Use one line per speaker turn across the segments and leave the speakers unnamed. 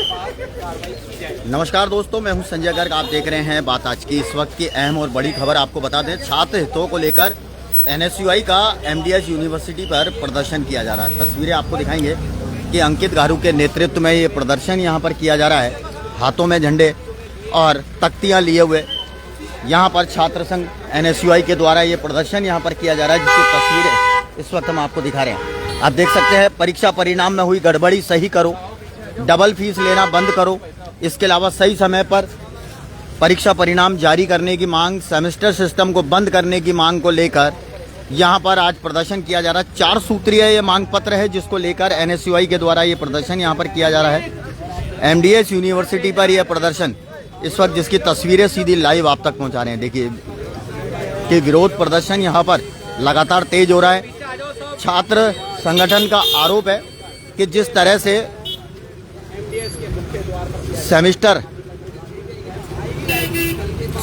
नमस्कार दोस्तों, मैं हूं संजय गर्ग। आप देख रहे हैं बात आज की। इस वक्त की अहम और बड़ी खबर आपको बता दें, छात्र हितों को लेकर NSUI का MDS यूनिवर्सिटी पर प्रदर्शन किया जा रहा है। तस्वीरें आपको दिखाएंगे कि अंकित घारू के नेतृत्व में ये प्रदर्शन यहां पर किया जा रहा है। हाथों में झंडे और तख्तियां लिए हुए यहां पर छात्र संघ NSUI के द्वारा ये प्रदर्शन यहां पर किया जा रहा है, जिसकी तस्वीरें इस वक्त हम आपको दिखा रहे हैं। आप देख सकते हैं, परीक्षा परिणाम में हुई गड़बड़ी सही करो, डबल फीस लेना बंद करो, इसके अलावा सही समय पर परीक्षा परिणाम जारी करने की मांग, सेमेस्टर सिस्टम को बंद करने की मांग को लेकर यहां पर आज प्रदर्शन किया जा रहा है। 4 सूत्रीय ये मांग पत्र है, जिसको लेकर NSUI के द्वारा ये प्रदर्शन यहां पर किया जा रहा है। MDS यूनिवर्सिटी पर यह प्रदर्शन इस वक्त, जिसकी तस्वीरें सीधी लाइव आप तक पहुंचा रहे हैं। देखिए कि विरोध प्रदर्शन यहां पर लगातार तेज हो रहा है। छात्र संगठन का आरोप है कि जिस तरह से सेमेस्टर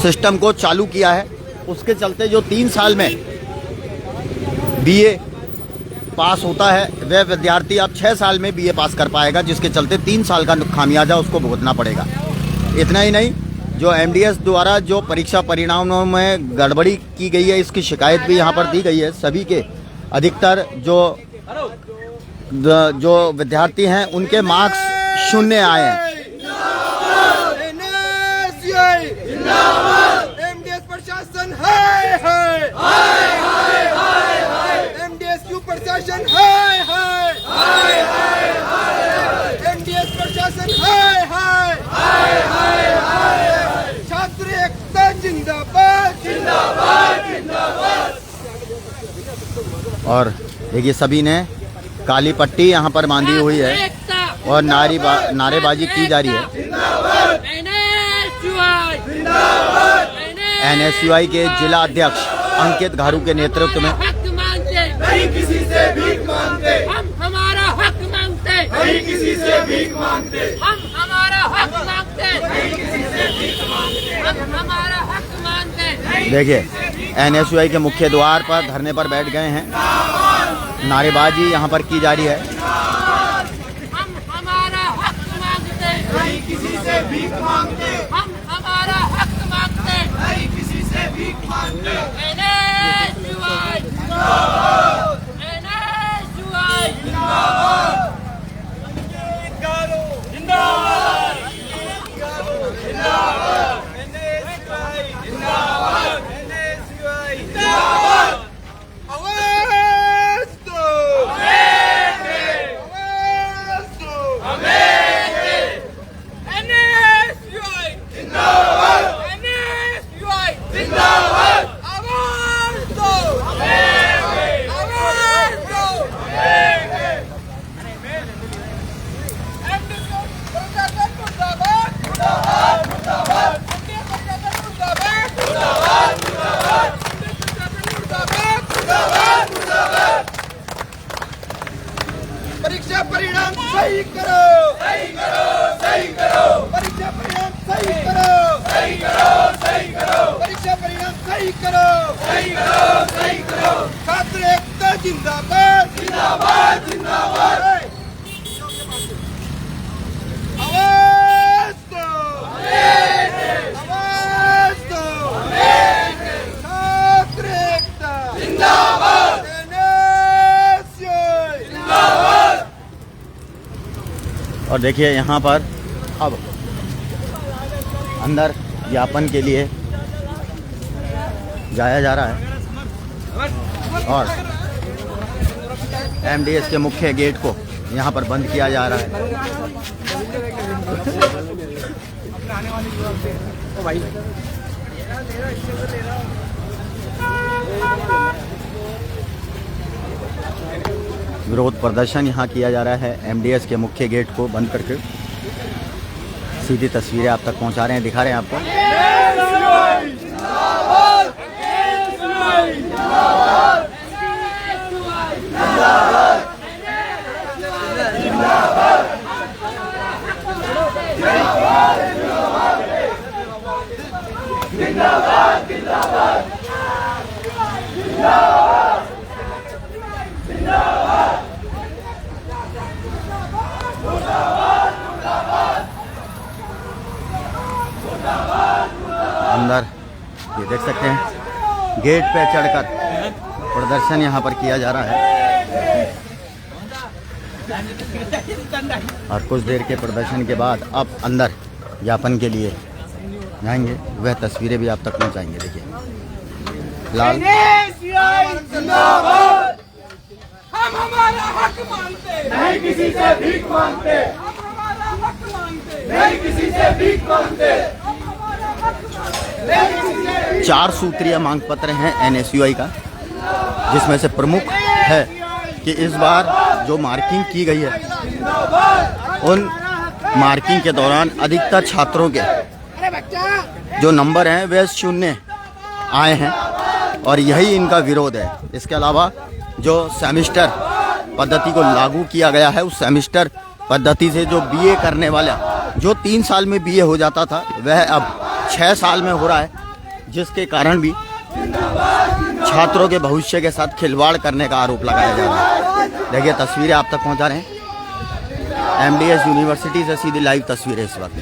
सिस्टम को चालू किया है, उसके चलते जो 3 साल में BA पास होता है, वह विद्यार्थी अब 6 साल में BA पास कर पाएगा, जिसके चलते 3 साल का खामियाजा उसको भुगतना पड़ेगा। इतना ही नहीं, जो MDS द्वारा जो परीक्षा परिणामों में गड़बड़ी की गई है, इसकी शिकायत भी यहाँ पर दी गई है। सभी के अधिकतर जो विद्यार्थी हैं, उनके मार्क्स 0 आए हैं।
MDS प्रशासन हाय हाय हाय हाय हाय हाय, MDS क्यों प्रशासन हाय हाय हाय हाय हाय, MDS प्रशासन हाय हाय हाय हाय हाय, छात्र एकता जिंदाबाद जिंदाबाद जिंदाबाद।
और देखिए, सभी ने काली पट्टी यहाँ पर बांधी हुई है और नारेबाजी की जा रही है। NSUI के जिला अध्यक्ष अंकित घारू के नेतृत्व में
नहीं किसी से भीख मांगते, हम हमारा हक मांगते, नहीं किसी से भीख मांगते, हम हमारा हक मांगते, नहीं किसी से भीख मांगते, हम हमारा हक मांगते।
देखिए, NSUI के मुख्य द्वार पर धरने पर बैठ गए हैं। नारेबाजी यहाँ पर की जा रही है।
हम हमारा हक मांगते, नहीं किसी से भीख मांगते, हम हमारा हक मांगते, नहीं किसी से भीख मांगते। NSUI जिंदाबाद, NSUI जिंदाबाद, जिंदाबाद, जिंदाबाद, NSUI जिंदाबाद, NSUI जिंदाबाद।
आवाज दो, आवाज दो,
NSUI जिंदाबाद, NSUI जिंदाबाद,
आवाज दो, आवाज दो। परीक्षा परिणाम सही करो, सही करो, सही करो, परीक्षा परिणाम सही करो, सही करो, सही करो, परीक्षा परिणाम सही करो, सही करो, सही करो, छात्र एकता जिंदाबाद जिंदाबाद जिंदाबाद। आवाज दो, आवाज दो, छात्र एकता जिंदाबाद, NSUI जिंदाबाद।
और देखिए, यहाँ पर अब अंदर ज्ञापन के लिए जाया जा रहा है और MDS के मुख्य गेट को यहाँ पर बंद किया जा रहा है। विरोध प्रदर्शन यहाँ किया जा रहा है। MDS के मुख्य गेट को बंद करके सीधी तस्वीरें आप तक पहुँचा रहे हैं, दिखा रहे हैं आपको।
जिंदाबाद जिंदाबाद जिंदाबाद जिंदाबाद मुर्दाबाद मुर्दाबाद
सुंदर, ये देख सकते हैं गेट पे चढ़कर प्रदर्शन यहाँ पर किया जा रहा है। और कुछ देर के प्रदर्शन के बाद अब अंदर ज्ञापन के लिए जाएंगे, वह तस्वीरें भी आप तक पहुँचाएंगे। देखिए लाल
जिंदाबाद, हम हमारा हक मांगते नहीं किसी से भीख मांगते, हम हमारा हक मांगते नहीं किसी से भीख मांगते, हम हमारा हक मांगते।
4 सूत्रीय मांग पत्र हैं NSUI का, जिसमें से प्रमुख है कि इस बार जो मार्किंग की गई है उन मार्किंग के दौरान अधिकतर छात्रों के जो नंबर हैं वे 0 आए हैं और यही इनका विरोध है। इसके अलावा जो सेमेस्टर पद्धति को लागू किया गया है, उस सेमेस्टर पद्धति से जो BA करने वाला जो 3 साल में BA हो जाता था वह अब 6 साल में हो रहा है, जिसके कारण भी छात्रों के भविष्य के साथ खिलवाड़ करने का आरोप लगाया जा रहा है। देखिए तस्वीरें आप तक पहुंचा रहे हैं MDS यूनिवर्सिटी से सीधी लाइव तस्वीरें इस वक्त।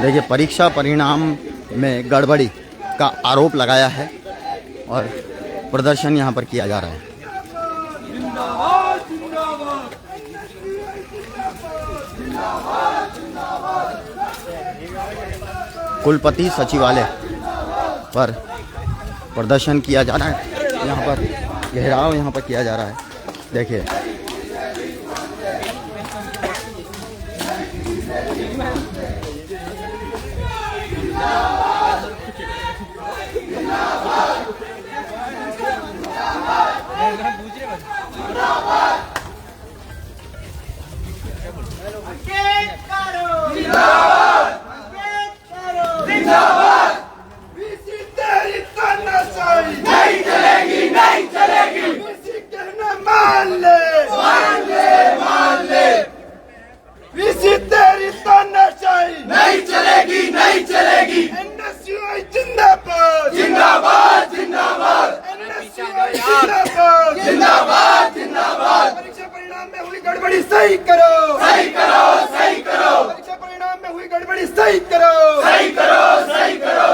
देखिए परीक्षा परिणाम में गड़बड़ी का आरोप लगाया है और प्रदर्शन यहाँ पर किया जा रहा है। कुलपति सचिवालय पर प्रदर्शन किया जा रहा है, यहाँ पर घेराव यहाँ पर किया जा रहा है। देखिए
सही करो, सही करो, सही करो। परीक्षा परिणाम में हुई गड़बड़ी सही करो, सही करो, सही करो।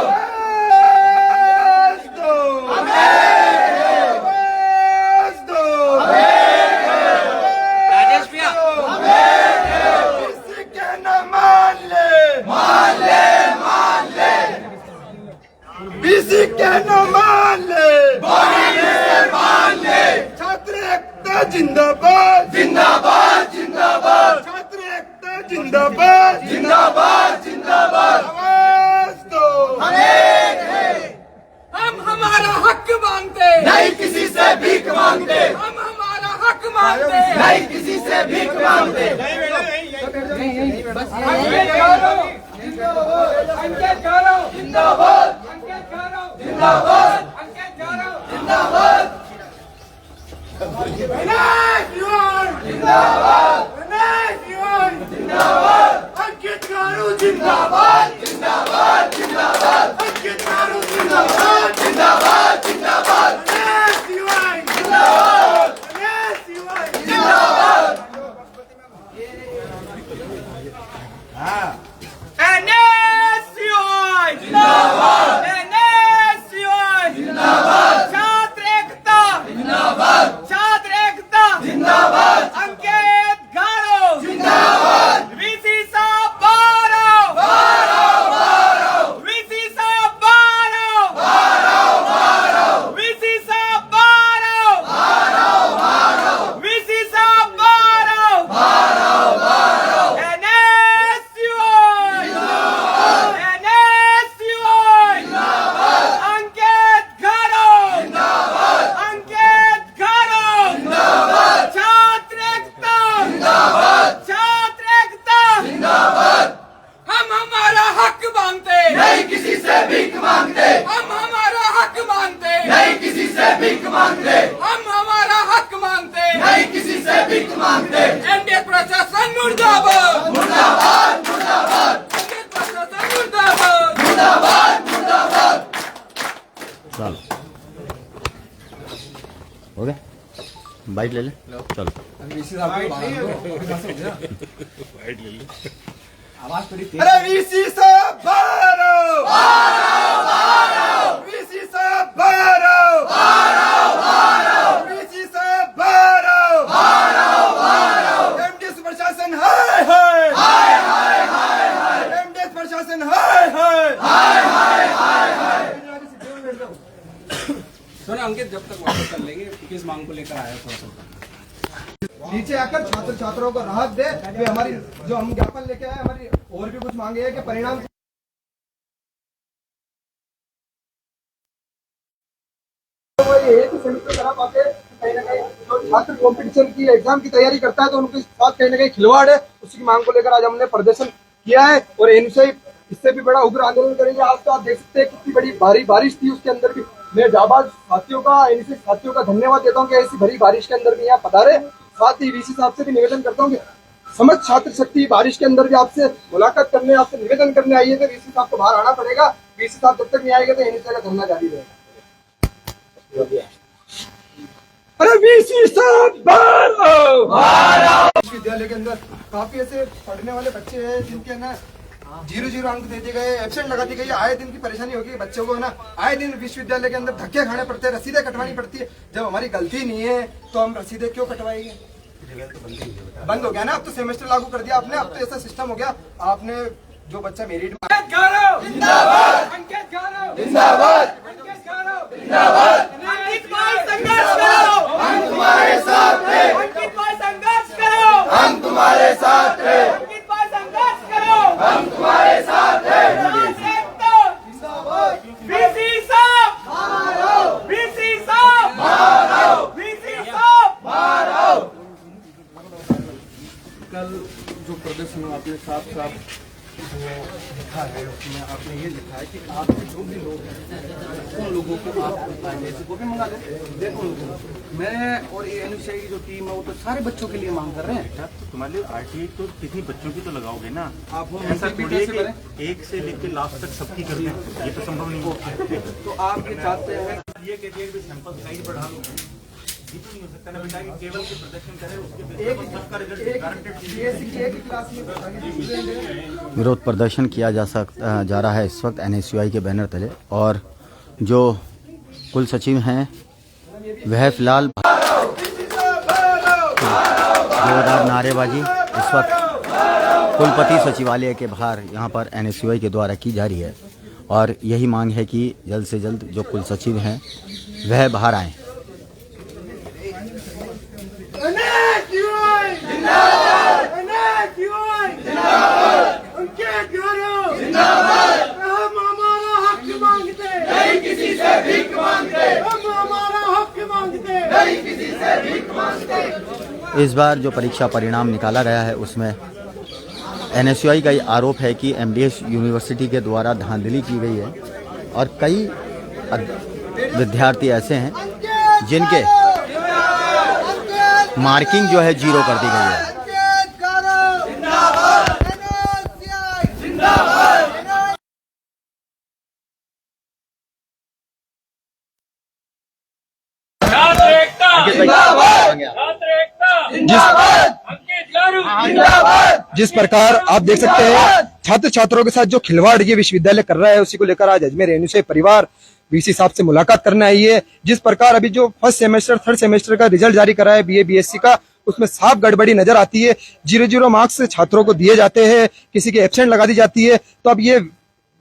राजेश भैया
किसी कहना मान ले, मान ले, मान ले। BC कहना मान ले, मान ले। छात्र एकता जिंदाबाद, जिंदाबाद, जिंदाबाद। छात्र एकता जिंदाबाद, जिंदाबाद, जिंदाबाद। आवाज दो,
हम हमारा हक मांगते
नहीं किसी से भीख मांगते,
हम हमारा हक मांगते
नहीं किसी से भीख मांगते।
अंकित गौरव
जिंदाबाद,
अंकित गौरव
जिंदाबाद,
अंकित गौरव
जिंदाबाद, जिंदाबाद, जिंदाबाद। अंकित गारू जिंदाबाद, जिंदाबाद, जिंदाबाद। अंकित गारू जिंदाबाद, जिंदाबाद, जिंदाबाद। जिंदाबाद, जिंदाबाद।
NSUI
जिंदाबाद,
NSUI
जिंदाबाद।
छात्र एकता
जिंदाबाद,
छात्र एकता
जिंदाबाद।
अंकित
बाइट ले ले, चलो।
अरे वीसी साहब बाहर आओ, वीसी साहब बाहर आओ, वीसी साहब बाहर आओ, एमडीएस प्रशासन हाय हाय, एमडीएस प्रशासन हाय हाय।
सर अंकित जब तक वापस कर लेंगे, किस मांग को लेकर आया थोड़ा सा
नीचे आकर छात्र छात्राओं को राहत दे। वे हमारी जो हम ज्ञापन लेके आए, हमारी और भी कुछ मांगे है कि परिणाम सेमेस्टर करा पाते, कहीं ना कहीं जो छात्र कॉम्पिटिशन की एग्जाम की तैयारी करता है तो उनके साथ कहीं ना कहीं खिलवाड़ है। उसी की मांग को लेकर आज हमने प्रदर्शन किया है और इनसे इससे भी बड़ा उग्र आंदोलन करेंगे। आज तो आप देख सकते हैं कितनी बड़ी भारी बारिश थी, उसके अंदर भी मैं जाबाज साथियों का, इनसे साथियों का धन्यवाद देता हूँ कि ऐसी भरी बारिश के अंदर भी यहाँ पधारे। साथ ही वीसी साहब से भी निवेदन करता हूँ कि समझ छात्र शक्ति बारिश के अंदर भी आपसे मुलाकात करने, आपसे निवेदन करने आई है तो वीसी साहब को बाहर आना पड़ेगा। वीसी साहब जब तक नहीं आएगा तो एनएसयूआई का धरना जारी रहेगा। अरे वीसी साहब बाहर आओ। विद्यालय के अंदर काफी ऐसे पढ़ने वाले बच्चे हैं जिनके ना 0-0 अंक दे दिए गए, एब्सेंट लगा दी गई। आए दिन की परेशानी होगी बच्चों को ना, आए दिन विश्वविद्यालय के अंदर धक्के खाने पड़ते हैं, रसीदें कटवानी पड़ती है। जब हमारी गलती नहीं है तो हम रसीदें क्यों कटवाएंगे? बंद हो गया ना, अब तो सेमेस्टर लागू कर दिया आपने, अब तो ऐसा सिस्टम हो गया। आपने जो बच्चा मेरिट में
कल जो प्रदर्शन आपने साफ लिखा है उसमें आपने ये लिखा है कि आप जो भी लोग हैं उन लोगों को आप बताएंगे, जैसे कॉपी मंगा लो, देखो मैं और एनएसयूआई की जो टीम है वो तो सारे बच्चों के लिए मांग कर रहे हैं।
तो तुम्हारे लिए आरटीआई तो कितनी बच्चों की तो लगाओगे ना,
आप वो
ऐसा
भी
थोड़ी है
कैसे करें?
कि एक से लेकर लास्ट तक सबकी कर दें, ये तो संभव नहीं हो।
तो आप ये चाहते हैं
ये करिए भी सैंपल साइज बढ़ा लो, ये तो नहीं हो सकता ना बेटा कि केवल के प्रदर्शन करें उसके
एक
सबका रिजल्ट गारंटेड
क्लास में
विरोध प्रदर्शन किया जा रहा है इस वक्त एनएसयूआई के बैनर तले, और जो कुल सचिव हैं वह फिलहाल जोरदार नारेबाजी इस वक्त कुलपति सचिवालय के बाहर यहाँ पर एनएसयूआई के द्वारा की जा रही है, और यही मांग है कि जल्द से जल्द जो कुल सचिव हैं वह बाहर आएं।
हम हमारा हक मांगते, नहीं किसी से भीख मांगते, हम हमारा हक मांगते, नहीं किसी से भीख मांगते।
इस बार जो परीक्षा परिणाम निकाला गया है उसमें एनएसयूआई का ये आरोप है कि एमडीएस यूनिवर्सिटी के द्वारा धांधली की गई है, और कई विद्यार्थी ऐसे हैं जिनके मार्किंग जो है 0 कर दी गई है।
जिस प्रकार आप देख सकते हैं छात्र छात्रों के साथ जो खिलवाड़ ये विश्वविद्यालय कर रहा है, उसी को लेकर आज अजमेर एनएसयूआई परिवार वीसी साहब से मुलाकात करने आई है। जिस प्रकार अभी जो फर्स्ट सेमेस्टर थर्ड सेमेस्टर का रिजल्ट जारी करा है बीए बीएससी का, उसमें साफ गड़बड़ी नजर आती है। 0-0 मार्क्स छात्रों को दिए जाते हैं, किसी की एब्सेंट लगा दी जाती है। तो अब ये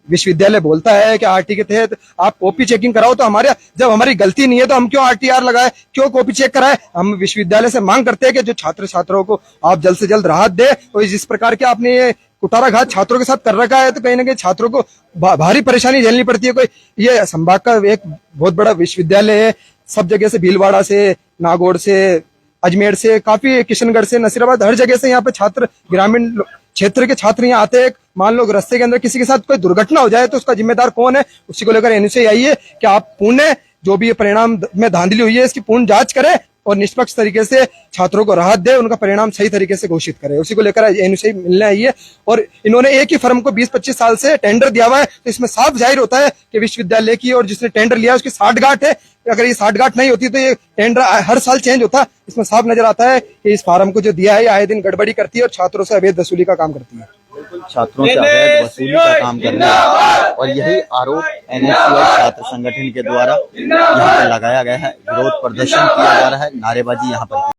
विश्वविद्यालय बोलता है कि आरटी के तहत आप कॉपी चेकिंग कराओ, तो जब हमारी गलती नहीं है तो हम क्यों आरटीआर लगाए, क्यों कॉपी चेक कराए? हम विश्वविद्यालय से मांग करते हैं कि जो छात्र छात्राओं को आप जल्द से जल्द राहत दे। और जिस प्रकार के आपने ये कुटाराघात छात्रों के साथ कर रखा है, तो कहीं ना कहीं छात्रों को भारी परेशानी झेलनी पड़ती है। कोई ये संभाग का एक बहुत बड़ा विश्वविद्यालय है, सब जगह से, भीलवाड़ा से, नागौर से, अजमेर से, काफी किशनगढ़ से, नसीराबाद, हर जगह से यहाँ पे छात्र, ग्रामीण क्षेत्र के छात्र यहाँ आते हैं। मान लो रास्ते के अंदर किसी के साथ कोई दुर्घटना हो जाए तो उसका जिम्मेदार कौन है? उसी को लेकर एनएसयूआई आई है कि आप पूर्ण जो भी ये परिणाम में धांधली हुई है इसकी पूर्ण जांच करें, और निष्पक्ष तरीके से छात्रों को राहत दे, उनका परिणाम सही तरीके से घोषित करे। उसी को लेकर एनएसयूआई मिलने आई है और इन्होंने एक ही फर्म को 20-25 साल से टेंडर दिया हुआ है, तो इसमें साफ जाहिर होता है कि विश्वविद्यालय की और जिसने टेंडर लिया उसकी साठगांठ है। अगर ये साठगांठ नहीं होती तो ये टेंडर हर साल चेंज होता। इसमें साफ नजर आता है कि इस फार्म को जो दिया है आए दिन गड़बड़ी करती है और छात्रों से अवैध वसूली का काम करती है।
छात्रों से अवैध वसूली का काम कर रहे हैं और यही आरोप एनएसयूआई छात्र संगठन के द्वारा यहाँ पर लगाया गया है। विरोध प्रदर्शन किया जा रहा है, नारेबाजी यहाँ पर